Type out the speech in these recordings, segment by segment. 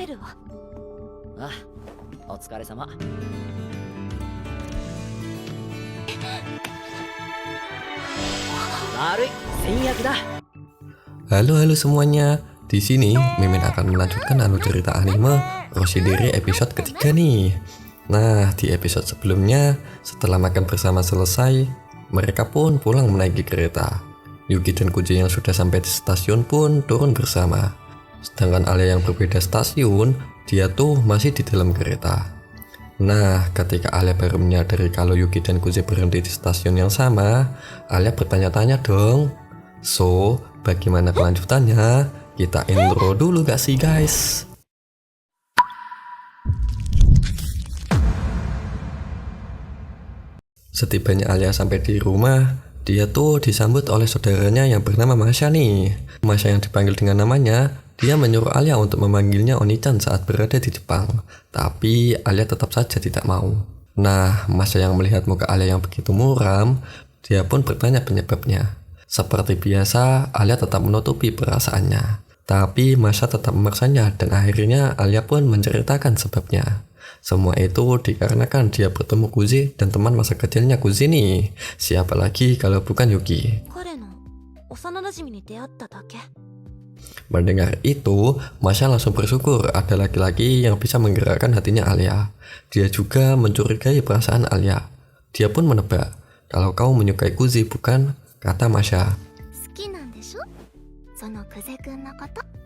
Ah, お疲れ様。悪い、戦略だ。 Halo semuanya. Di sini Mimin akan melanjutkan alur cerita anime Roshidere episode ketiga nih. Nah, di episode sebelumnya, setelah makan bersama selesai, mereka pun pulang menaiki kereta. Yuki dan Kuji yang sudah sampai di stasiun pun turun bersama. Sedangkan Alia yang berbeda stasiun, dia tuh masih di dalam kereta. Nah, ketika Alia baru menyadari kalau Yuki dan Kuji berhenti di stasiun yang sama, Alia bertanya-tanya dong. So, bagaimana kelanjutannya? Kita intro dulu gak sih guys? Setibanya Alia sampai di rumah, dia tuh disambut oleh saudaranya yang bernama Masha nih. Masha yang dipanggil dengan namanya, dia menyuruh Alia untuk memanggilnya Oni-chan saat berada di Jepang. Tapi Alia tetap saja tidak mau. Nah, Masha yang melihat muka Alia yang begitu muram, dia pun bertanya penyebabnya. Seperti biasa, Alia tetap menutupi perasaannya. Tapi Masha tetap memaksanya dan akhirnya Alia pun menceritakan sebabnya. Semua itu dikarenakan dia bertemu Kuzi dan teman masa kecilnya Kuzi nih. Siapa lagi kalau bukan Yuki? Mendengar itu, Masha langsung bersyukur ada laki-laki yang bisa menggerakkan hatinya Alia. Dia juga mencurigai perasaan Alia. Dia pun menebak, kalau kau menyukai Kuzi bukan? Kata Masha.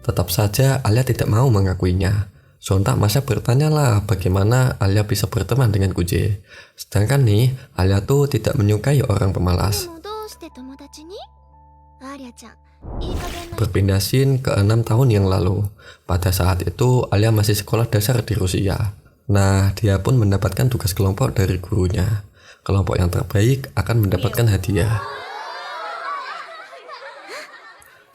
Tetap saja Alia tidak mau mengakuinya. Sontak Masha bertanyalah bagaimana Alia bisa berteman dengan Kuji. Sedangkan nih, Alia tuh tidak menyukai orang pemalas. Berpindah scene ke 6 tahun yang lalu. Pada saat itu Alia masih sekolah dasar di Rusia. Nah, dia pun mendapatkan tugas kelompok dari gurunya. Kelompok yang terbaik akan mendapatkan hadiah.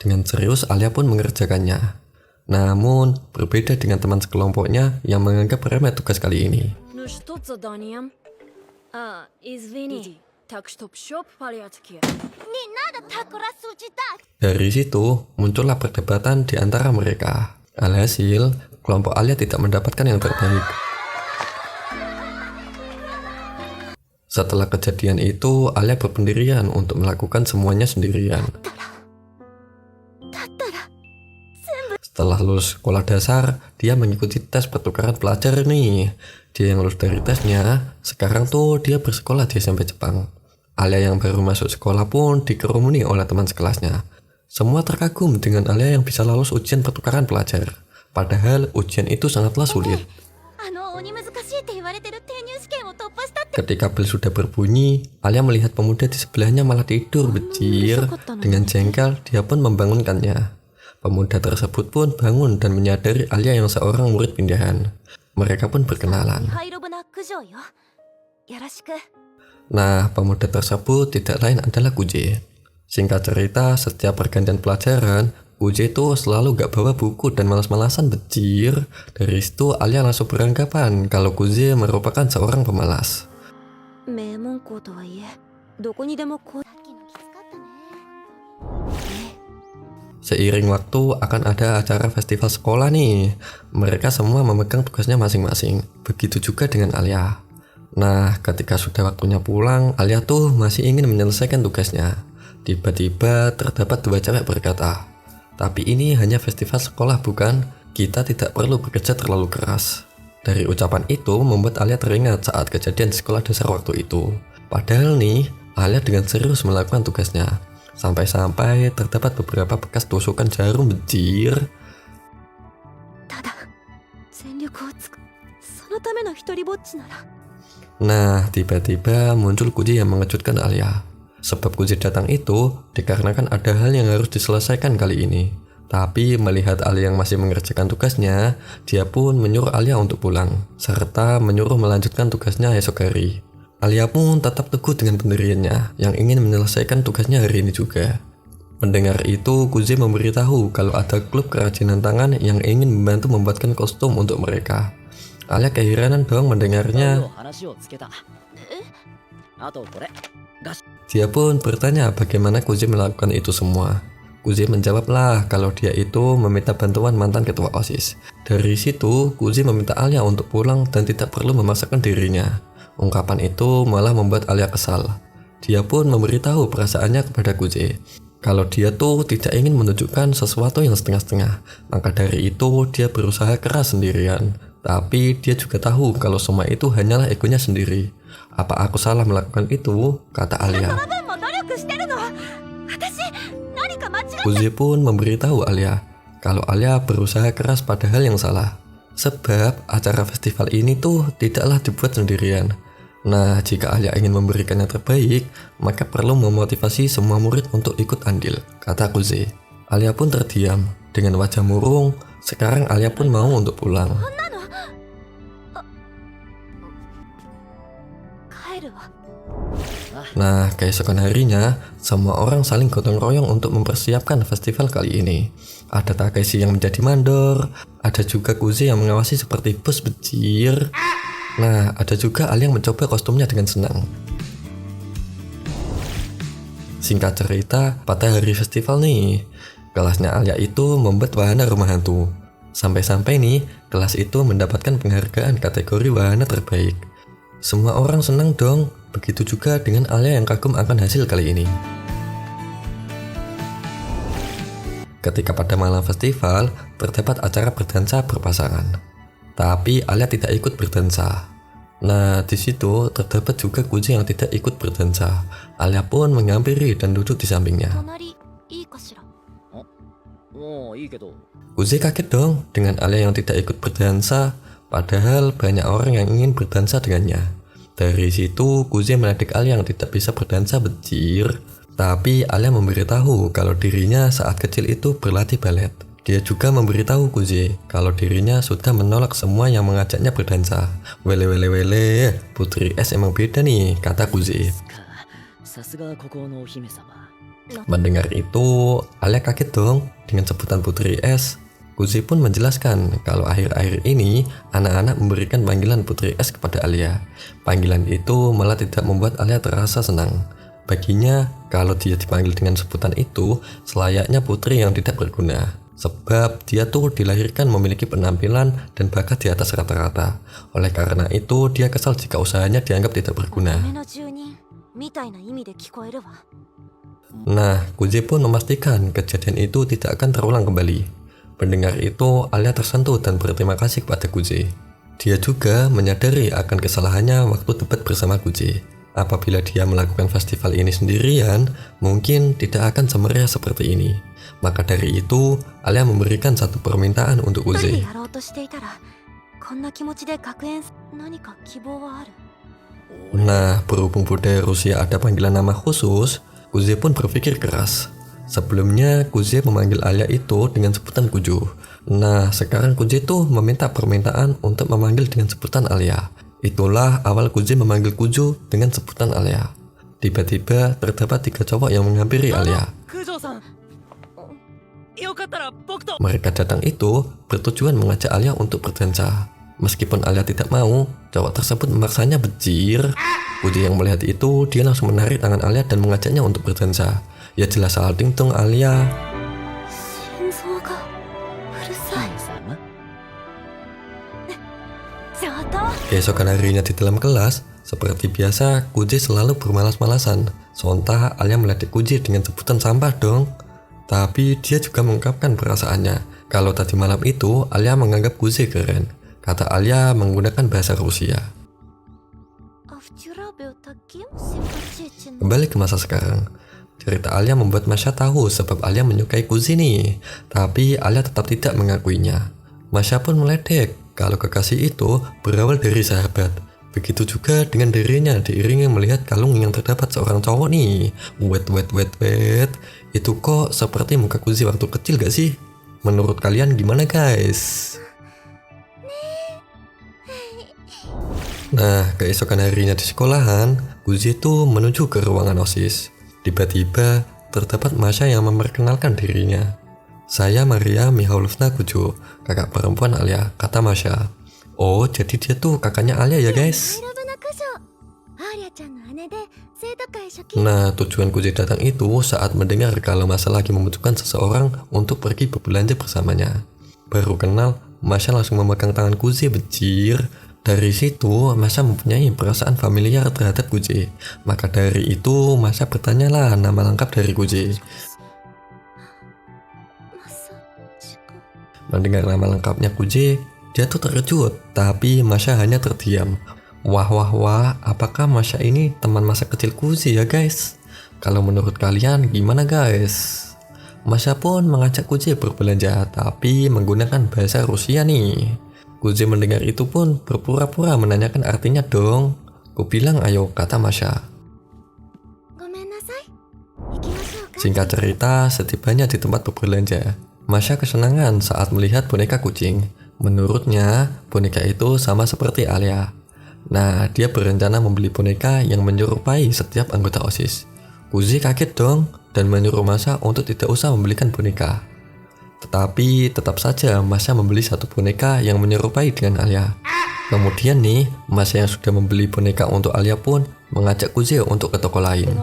Dengan serius Alia pun mengerjakannya. Namun, berbeda dengan teman sekelompoknya yang menganggap remeh tugas kali ini. Dari situ, muncullah perdebatan di antara mereka. Alhasil, kelompok Alia tidak mendapatkan yang terbaik. Setelah kejadian itu, Alia berpendirian untuk melakukan semuanya sendirian. Setelah lulus sekolah dasar, dia mengikuti tes pertukaran pelajar nih. Dia yang lulus dari tesnya, sekarang tuh dia bersekolah di SMP Jepang. Alia yang baru masuk sekolah pun dikerumuni oleh teman sekelasnya. Semua terkagum dengan Alia yang bisa lolos ujian pertukaran pelajar. Padahal ujian itu sangatlah sulit. Ketika bel sudah berbunyi, Alia melihat pemuda di sebelahnya malah tidur becir. Dengan jengkel, dia pun membangunkannya. Pemuda tersebut pun bangun dan menyadari Alia yang seorang murid pindahan. Mereka pun berkenalan. Nah, pemuda tersebut tidak lain adalah Kuji. Singkat cerita, setiap pergantian pelajaran, Kuji itu selalu gak bawa buku dan malas-malasan becir. Dari situ Alia langsung beranggapan kalau Kuji merupakan seorang pemalas. Seiring waktu akan ada acara festival sekolah nih. Mereka semua memegang tugasnya masing-masing. Begitu juga dengan Alia. Nah, ketika sudah waktunya pulang, Alia tuh masih ingin menyelesaikan tugasnya. Tiba-tiba terdapat dua cewek berkata, "Tapi ini hanya festival sekolah bukan? Kita tidak perlu bekerja terlalu keras." Dari ucapan itu membuat Alia teringat saat kejadian di sekolah dasar waktu itu. Padahal nih, Alia dengan serius melakukan tugasnya. Sampai-sampai terdapat beberapa bekas tusukan jarum becir. Nah, tiba-tiba muncul Kuji yang mengejutkan Alia. Sebab Kuji datang itu dikarenakan ada hal yang harus diselesaikan kali ini. Tapi melihat Alia yang masih mengerjakan tugasnya, dia pun menyuruh Alia untuk pulang, serta menyuruh melanjutkan tugasnya esok hari. Alia pun tetap teguh dengan pendiriannya yang ingin menyelesaikan tugasnya hari ini juga. Mendengar itu, Kuji memberitahu kalau ada klub kerajinan tangan yang ingin membantu membuatkan kostum untuk mereka. Alia keheranan dong mendengarnya. Dia pun bertanya bagaimana Kuji melakukan itu semua. Kuzi menjawablah kalau dia itu meminta bantuan mantan ketua OSIS. Dari situ, Kuzi meminta Alia untuk pulang dan tidak perlu memaksakan dirinya. Ungkapan itu malah membuat Alia kesal. Dia pun memberitahu perasaannya kepada Kuzi. Kalau dia tuh tidak ingin menunjukkan sesuatu yang setengah-setengah. Maka dari itu, dia berusaha keras sendirian. Tapi dia juga tahu kalau semua itu hanyalah egonya sendiri. Apa aku salah melakukan itu? Kata Alia. Kuzi pun memberitahu Alia kalau Alia berusaha keras pada hal yang salah. Sebab acara festival ini tuh tidaklah dibuat sendirian. Nah, jika Alia ingin memberikan yang terbaik, maka perlu memotivasi semua murid untuk ikut andil, kata Kuzi. Alia pun terdiam dengan wajah murung. Sekarang Alia pun mau untuk pulang. Nah, keesokan harinya, semua orang saling gotong royong untuk mempersiapkan festival kali ini. Ada Takeshi yang menjadi mandor, ada juga Kuzi yang mengawasi seperti bos becir. Nah, ada juga Alia yang mencoba kostumnya dengan senang. Singkat cerita, pada hari festival nih, kelasnya Alia itu membuat wahana rumah hantu. Sampai-sampai nih, kelas itu mendapatkan penghargaan kategori wahana terbaik. Semua orang senang dong, begitu juga dengan Alia yang kagum akan hasil kali ini. Ketika pada malam festival, terdapat acara berdansa berpasangan. Tapi Alia tidak ikut berdansa. Nah, di situ terdapat juga Kuzi yang tidak ikut berdansa. Alia pun menghampiri dan duduk di sampingnya. Kuzi kaget dong dengan Alia yang tidak ikut berdansa, padahal banyak orang yang ingin berdansa dengannya. Dari situ, Kuzi meledek Alia yang tidak bisa berdansa becir. Tapi Alia memberitahu kalau dirinya saat kecil itu berlatih balet. Dia juga memberitahu Kuzi kalau dirinya sudah menolak semua yang mengajaknya berdansa. Wele, Putri Es emang beda nih, kata Kuzi. Mendengar itu, Alia kaget dong dengan sebutan Putri Es. Kuzi pun menjelaskan kalau akhir-akhir ini anak-anak memberikan panggilan Putri Es kepada Alia. Panggilan itu malah tidak membuat Alia terasa senang. Baginya, kalau dia dipanggil dengan sebutan itu, selayaknya putri yang tidak berguna. Sebab dia tuh dilahirkan memiliki penampilan dan bakat di atas rata-rata. Oleh karena itu, dia kesal jika usahanya dianggap tidak berguna. Nah, Kuzi pun memastikan kejadian itu tidak akan terulang kembali. Mendengar itu, Alia tersentuh dan berterima kasih kepada Kuzi. Dia juga menyadari akan kesalahannya waktu debat bersama Kuzi. Apabila dia melakukan festival ini sendirian, mungkin tidak akan semeriah seperti ini. Maka dari itu, Alia memberikan satu permintaan untuk Kuzi. Nah, berhubung budaya Rusia ada panggilan nama khusus, Kuzi pun berpikir keras. Sebelumnya, Kuzi memanggil Alia itu dengan sebutan Kuju. Nah, sekarang Kuzi tuh meminta permintaan untuk memanggil dengan sebutan Alia. Itulah awal Kuzi memanggil Kuju dengan sebutan Alia. Tiba-tiba terdapat 3 cowok yang menghampiri Alia. Mereka datang itu bertujuan mengajak Alia untuk berdansa. Meskipun Alia tidak mau, cowok tersebut memaksanya becir. Kuzi yang melihat itu, dia langsung menarik tangan Alia dan mengajaknya untuk berdansa. Ya jelas salah dingtung Alia. Keesokan harinya di dalam kelas, seperti biasa, Kuzi selalu bermalas-malasan. Sontak Alia meledek Kuzi dengan sebutan sampah dong. Tapi dia juga mengungkapkan perasaannya. Kalau tadi malam itu, Alia menganggap Kuzi keren. Kata Alia menggunakan bahasa Rusia. Kembali ke masa sekarang. Cerita Alia membuat Masha tahu sebab Alia menyukai Kuzi nih. Tapi Alia tetap tidak mengakuinya. Masha pun meledek kalau kekasih itu berawal dari sahabat. Begitu juga dengan dirinya diiringi melihat kalung yang terdapat seorang cowok nih. Wait. Itu kok seperti muka Kuzi waktu kecil gak sih? Menurut kalian gimana guys? Nah, keesokan harinya di sekolahan, Kuzi itu menuju ke ruangan OSIS. Tiba-tiba terdapat Masha yang memperkenalkan dirinya. Saya Maria Mihailovna Kuju, kakak perempuan Alia, kata Masha. Oh, jadi dia tuh kakaknya Alia ya guys? Nah, tujuan Kuze datang itu saat mendengar kalau Masha lagi membutuhkan seseorang untuk pergi berbelanja bersamanya. Baru kenal, Masha langsung memegang tangan Kuze becir. Dari situ, Masha mempunyai perasaan familiar terhadap Kuze. Maka dari itu, Masha bertanyalah nama lengkap dari Kuze. Mendengar nama lengkapnya Kuze, dia tuh terkejut, tapi Masha hanya terdiam. Wah, apakah Masha ini teman masa kecil Kuze ya guys? Kalau menurut kalian gimana guys? Masha pun mengajak Kuze berbelanja, tapi menggunakan bahasa Rusia nih. Kuze mendengar itu pun berpura-pura menanyakan artinya dong. Ku bilang ayo, kata Masha. Singkat cerita, setibanya di tempat berbelanja, Masha kesenangan saat melihat boneka kucing. Menurutnya, boneka itu sama seperti Alia. Nah, dia berencana membeli boneka yang menyerupai setiap anggota OSIS. Kuze kaget dong dan menyuruh Masha untuk tidak usah membelikan boneka. Tetapi tetap saja Masha membeli satu boneka yang menyerupai dengan Alia. Kemudian nih, Masha yang sudah membeli boneka untuk Alia pun mengajak Kuze untuk ke toko lain.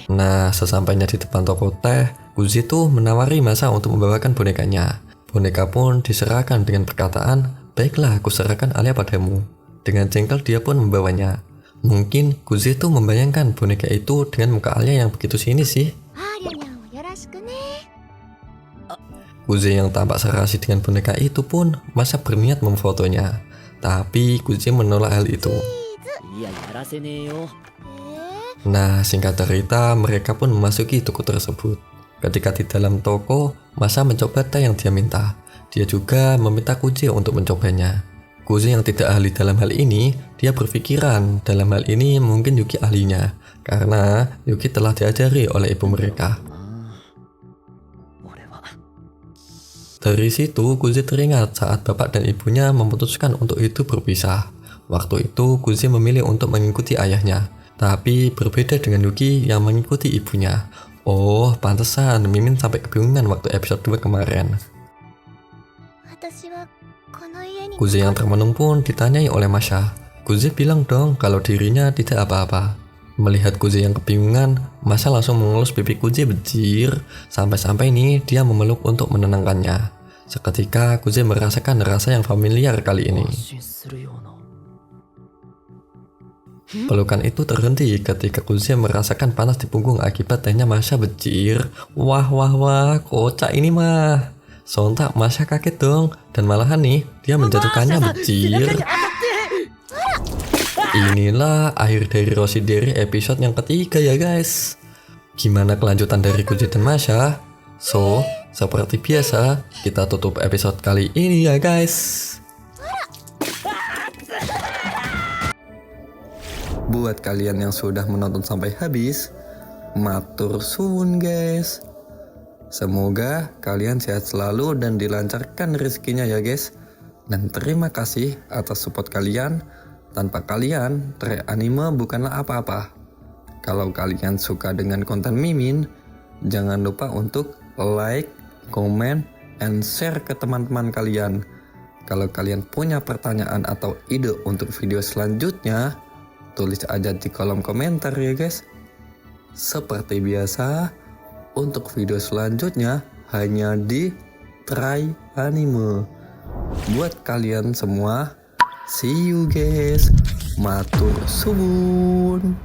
Nah, sesampainya di depan toko teh, Kuze tuh menawari Masha untuk membawakan bonekanya. Boneka pun diserahkan dengan perkataan, baiklah aku serahkan Alia padamu. Dengan jengkel dia pun membawanya. Mungkin Kuze tuh membayangkan boneka itu dengan muka Alia yang begitu sinis sih. Kuze yang tampak serasi dengan boneka itu pun Masha berniat memfotonya. Tapi Kuze menolak hal itu. Nah, singkat cerita, mereka pun memasuki toko tersebut. Ketika di dalam toko, Masha mencoba teh yang dia minta. Dia juga meminta Kuze untuk mencobanya. Kuze yang tidak ahli dalam hal ini, dia berpikiran dalam hal ini mungkin Yuki ahlinya. Karena Yuki telah diajari oleh ibu mereka. Dari situ, Kuze teringat saat bapak dan ibunya memutuskan untuk hidup berpisah. Waktu itu, Kuze memilih untuk mengikuti ayahnya. Tapi berbeda dengan Yuki yang mengikuti ibunya. Oh, pantesan Mimin sampai kebingungan waktu episode 2 kemarin. Kuze yang termenung pun ditanyai oleh Masha. Kuze bilang dong kalau dirinya tidak apa-apa. Melihat Kuze yang kebingungan, Masha langsung mengelus pipi Kuze becir. Sampai-sampai nih dia memeluk untuk menenangkannya. Seketika Kuze merasakan rasa yang familiar kali ini. Pelukan itu terhenti ketika Kuze merasakan panas di punggung akibat tehnya Masha becir. Wah, kocak ini mah. Sontak Masha kaget dong, dan malahan nih dia menjatuhkannya becir. Inilah akhir dari Roshidere episode yang ketiga ya guys. Gimana kelanjutan dari Kuze dan Masha? So, seperti biasa, kita tutup episode kali ini ya guys. Buat kalian yang sudah menonton sampai habis, matur suwun guys. Semoga kalian sehat selalu dan dilancarkan rezekinya ya guys. Dan terima kasih atas support kalian. Tanpa kalian, Trek Anime bukanlah apa-apa. Kalau kalian suka dengan konten Mimin, jangan lupa untuk like, comment, and share ke teman-teman kalian. Kalau kalian punya pertanyaan atau ide untuk video selanjutnya, tulis aja di kolom komentar ya guys. Seperti biasa, untuk video selanjutnya hanya di Try Anime. Buat kalian semua, see you guys. Matur suwun.